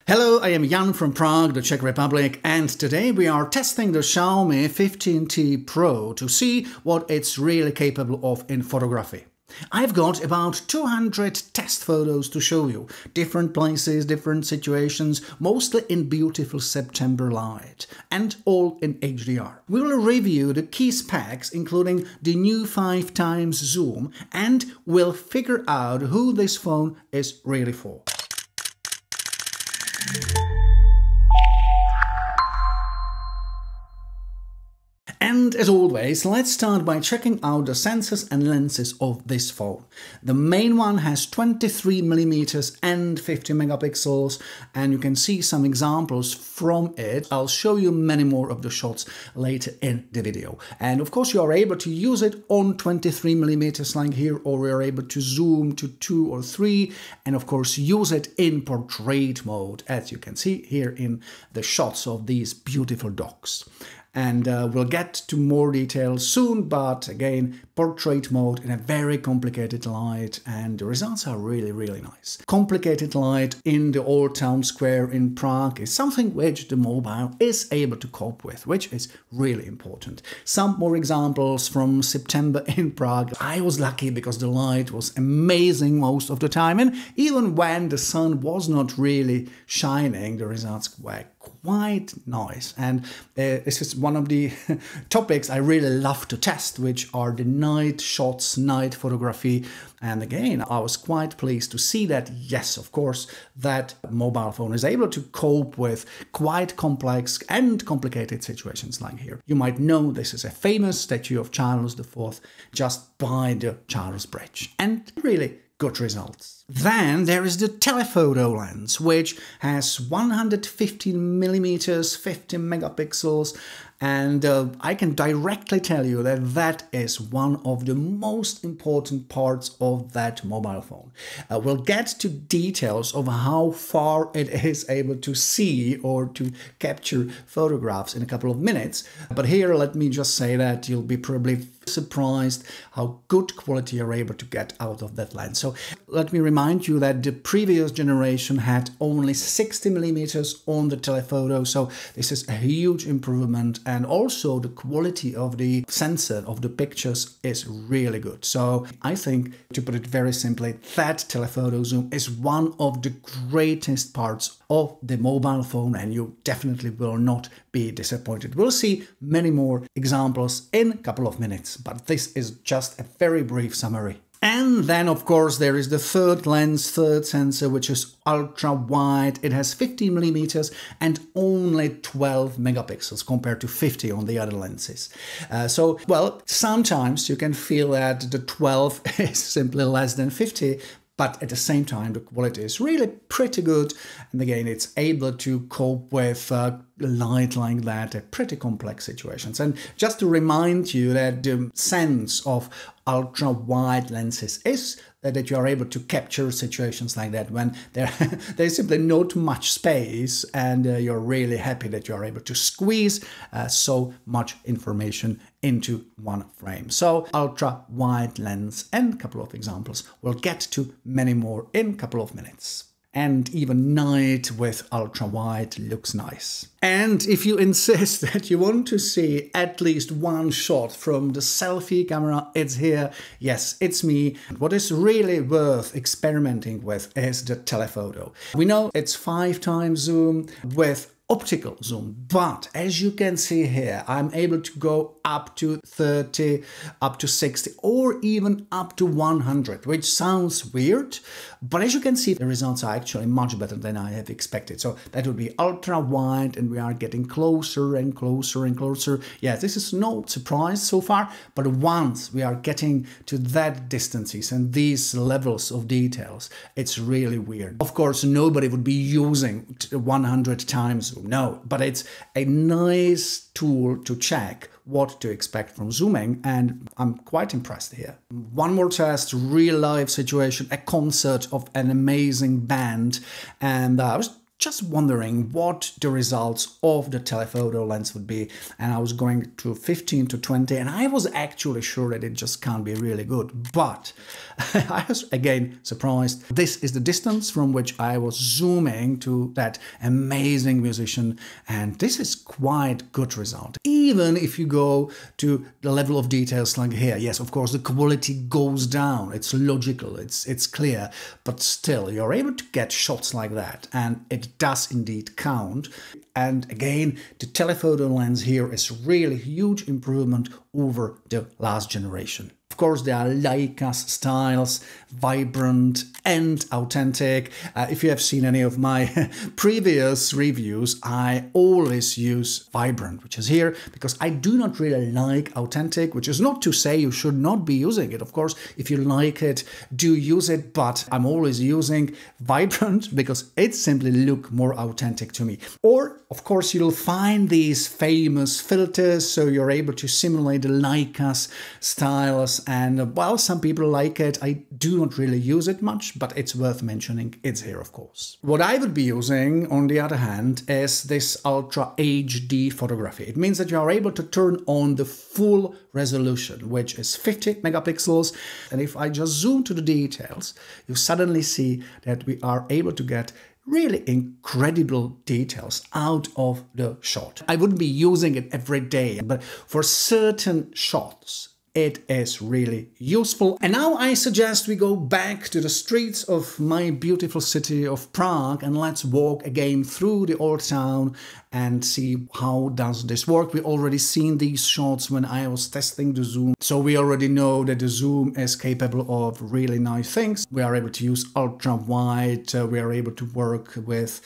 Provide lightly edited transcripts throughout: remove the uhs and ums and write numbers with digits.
Hello, I am Jan from Prague, the Czech Republic, and today we are testing the Xiaomi 15T Pro to see what it's really capable of in photography. I've got about 200 test photos to show you, different places, different situations, mostly in beautiful September light, and all in HDR. We will review the key specs, including the new 5x zoom, and we'll figure out who this phone is really for. And as always, let's start by checking out the sensors and lenses of this phone. The main one has 23mm and 50 megapixels, and you can see some examples from it. I'll show you many more of the shots later in the video. And of course you are able to use it on 23mm like here, or you're able to zoom to 2 or 3, and of course use it in portrait mode, as you can see here in the shots of these beautiful dogs. And we'll get to more details soon, but again, portrait mode in a very complicated light, and the results are really nice. Complicated light in the old town square in Prague is something which the mobile is able to cope with, which is really important. Some more examples from September in Prague. I was lucky because the light was amazing most of the time, and even when the sun was not really shining, the results were quite nice. And this is one of the topics I really love to test, which are the night shots, night photography. And again, I was quite pleased to see that, yes, of course, that mobile phone is able to cope with quite complex and complicated situations like here. You might know this is a famous statue of Charles IV just by the Charles Bridge, and really good results. Then there is the telephoto lens, which has 115mm, 50 megapixels, and I can directly tell you that that is one of the most important parts of that mobile phone. We'll get to details of how far it is able to see or to capture photographs in a couple of minutes, but here let me just say that you'll be probably surprised how good quality you're able to get out of that lens. So let me remind you that the previous generation had only 60mm on the telephoto, so this is a huge improvement, and also the quality of the sensor of the pictures is really good. So I think, to put it very simply, that telephoto zoom is one of the greatest parts of the mobile phone, and you definitely will not be disappointed. We'll see many more examples in a couple of minutes, but this is just a very brief summary. And then, of course, there is the third lens, third sensor, which is ultra wide. It has 15mm and only 12 megapixels compared to 50 on the other lenses. So, well, sometimes you can feel that the 12 is simply less than 50, but at the same time, the quality is really pretty good. And again, it's able to cope with light like that, pretty complex situations. And just to remind you that the sense of ultra-wide lenses is that you are able to capture situations like that when there's simply not much space, and you're really happy that you are able to squeeze so much information into one frame. So ultra-wide lens and a couple of examples. We'll get to many more in a couple of minutes. And even night with ultra-wide looks nice. And if you insist that you want to see at least one shot from the selfie camera, it's here. Yes, it's me. What is really worth experimenting with is the telephoto. We know it's 5x zoom with optical zoom, but as you can see here, I'm able to go up to 30, up to 60, or even up to 100, which sounds weird, but as you can see, the results are actually much better than I have expected. So that would be ultra wide, and we are getting closer and closer and closer. Yeah, this is no surprise so far, but once we are getting to that distances and these levels of details, it's really weird. Of course, nobody would be using 100 times zoom, no, but it's a nice tool to check what to expect from zooming, and I'm quite impressed here. One more test, real life situation, a concert of an amazing band, and I was just wondering what the results of the telephoto lens would be, and I was going to 15 to 20, and I was actually sure that it just can't be really good, but I was again surprised. This is the distance from which I was zooming to that amazing musician, and this is quite good result. Even if you go to the level of details like here, yes, of course the quality goes down, it's logical, it's clear, but still you're able to get shots like that, and it does indeed count. And again, the telephoto lens here is really huge improvement over the last generation. Of course, there are Leica styles, vibrant and authentic. If you have seen any of my previous reviews, I always use vibrant, which is here, because I do not really like authentic, which is not to say you should not be using it. Of course, if you like it, do use it, but I'm always using vibrant because it simply looks more authentic to me. Or, of course, you'll find these famous filters, so you're able to simulate the Leica's styles. And while some people like it, I do not really use it much, but it's worth mentioning. It's here, of course. What I would be using, on the other hand, is this Ultra HD photography. It means that you are able to turn on the full resolution, which is 50 megapixels. And if I just zoom to the details, you suddenly see that we are able to get really incredible details out of the shot. I wouldn't be using it every day, but for certain shots, it is really useful. And now I suggest we go back to the streets of my beautiful city of Prague and let's walk again through the old town and see how does this work. We already seen these shots when I was testing the zoom, so we already know that the zoom is capable of really nice things. We are able to use ultra wide, we are able to work with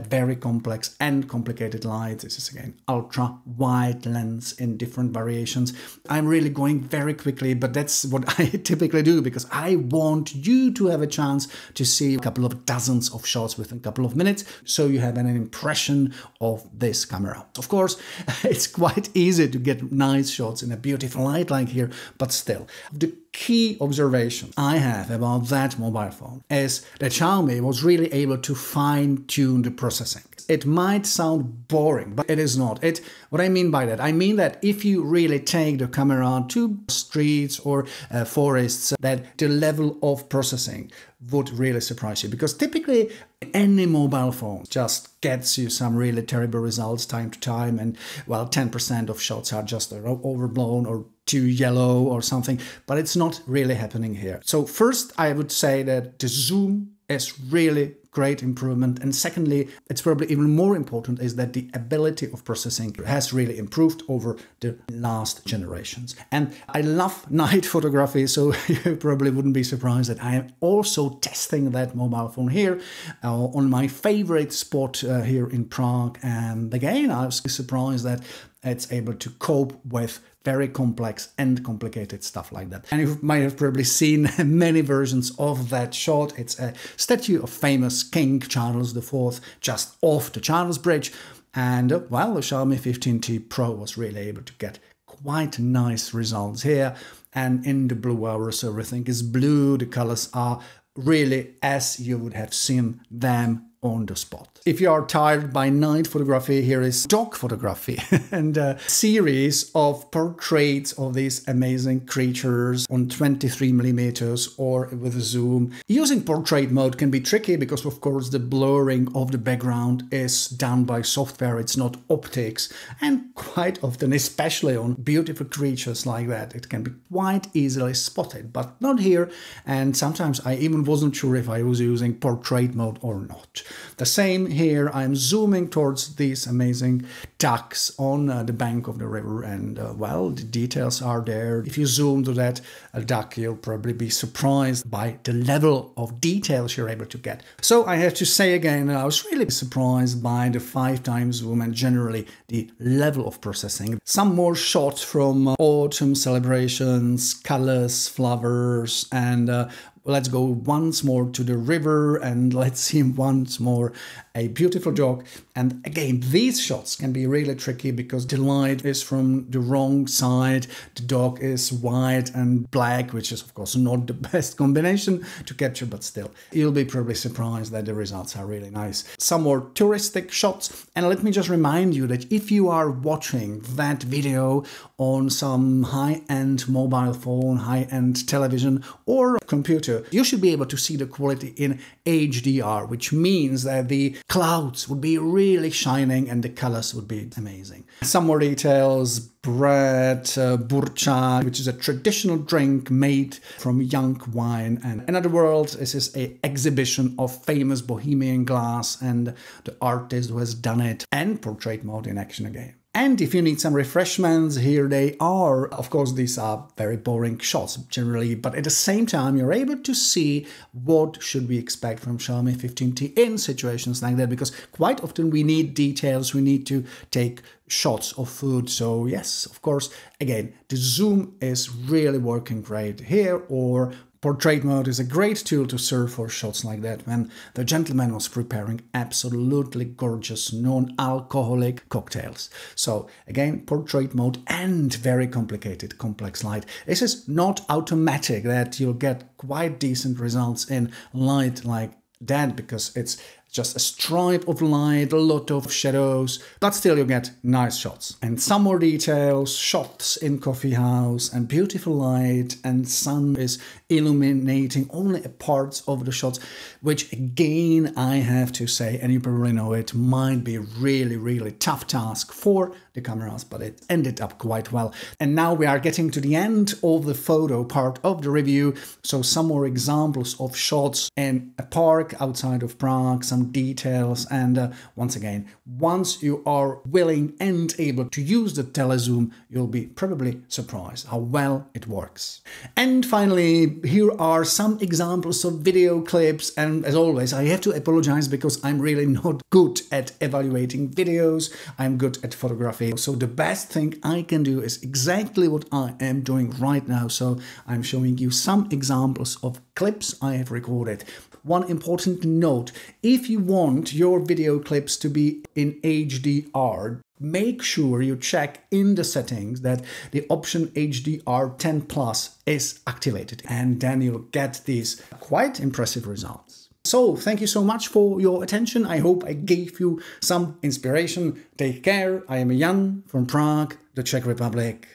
very complex and complicated lights. This is again ultra wide lens in different variations. I'm really going very quickly, but that's what I typically do because I want you to have a chance to see a couple of dozens of shots within a couple of minutes, so you have an impression of this camera. Of course, it's quite easy to get nice shots in a beautiful light like here, but still, the key observation I have about that mobile phone is that Xiaomi was really able to fine-tune the processing. It might sound boring, but it is not. What I mean by that, I mean that if you really take the camera to streets or forests, that the level of processing would really surprise you, because typically any mobile phone just gets you some really terrible results time to time, and well, 10% of shots are just overblown or too yellow or something, but it's not really happening here. So first, I would say that the zoom is really great improvement, and secondly, it's probably even more important, is that the ability of processing has really improved over the last generations. And I love night photography, so you probably wouldn't be surprised that I am also testing that mobile phone here on my favorite spot here in Prague. And again, I was surprised that it's able to cope with very complex and complicated stuff like that. And you might have probably seen many versions of that shot. It's a statue of famous King Charles IV just off the Charles Bridge. And well, the Xiaomi 15T Pro was really able to get quite nice results here. And in the blue hours, everything is blue. The colors are really as you would have seen them on the spot. If you are tired by night photography, here is dog photography and a series of portraits of these amazing creatures on 23mm or with a zoom. Using portrait mode can be tricky because, of course, the blurring of the background is done by software, it's not optics, and quite often, especially on beautiful creatures like that, it can be quite easily spotted, but not here. And sometimes I even wasn't sure if I was using portrait mode or not. The same here, I'm zooming towards these amazing ducks on the bank of the river, and well, the details are there. If you zoom to that duck, you'll probably be surprised by the level of details you're able to get. So I have to say again, I was really surprised by the 5x zoom and generally the level of processing. Some more shots from autumn celebrations, colors, flowers, and let's go once more to the river and let's see once more a beautiful dog. And again, these shots can be really tricky because the light is from the wrong side. The dog is white and black, which is of course not the best combination to capture, but still, you'll be probably surprised that the results are really nice. Some more touristic shots. And let me just remind you that if you are watching that video on some high-end mobile phone, high-end television or computer, you should be able to see the quality in HDR, which means that the clouds would be really shining and the colors would be amazing. Some more details: bread, burčák, which is a traditional drink made from young wine. And in other words, this is an exhibition of famous Bohemian glass and the artist who has done it, and portrait mode in action again. And if you need some refreshments, here they are. Of course, these are very boring shots generally, but at the same time, you're able to see what should we expect from Xiaomi 15T in situations like that, because quite often we need details, we need to take shots of food. So yes, of course, again, the zoom is really working great here, or portrait mode is a great tool to serve for shots like that when the gentleman was preparing absolutely gorgeous non-alcoholic cocktails. So again, portrait mode and very complicated complex light. This is not automatic that you'll get quite decent results in light like that, because it's just a stripe of light, a lot of shadows, but still you get nice shots. And some more details, shots in coffee house and beautiful light, and sun is illuminating only a parts of the shots, which again, I have to say, and you probably know it, might be really tough task for the cameras, but it ended up quite well. And now we are getting to the end of the photo part of the review. So some more examples of shots in a park outside of Prague, some details, and once again, once you are willing and able to use the telezoom, you'll be probably surprised how well it works. And finally, here are some examples of video clips, and as always, I have to apologize because I'm really not good at evaluating videos. I'm good at photography. So the best thing I can do is exactly what I am doing right now. So I'm showing you some examples of clips I have recorded. One important note: if you want your video clips to be in HDR, make sure you check in the settings that the option HDR 10+ is activated, and then you'll get these quite impressive results. So thank you so much for your attention. I hope I gave you some inspiration. Take care. I am Jan from Prague, the Czech Republic.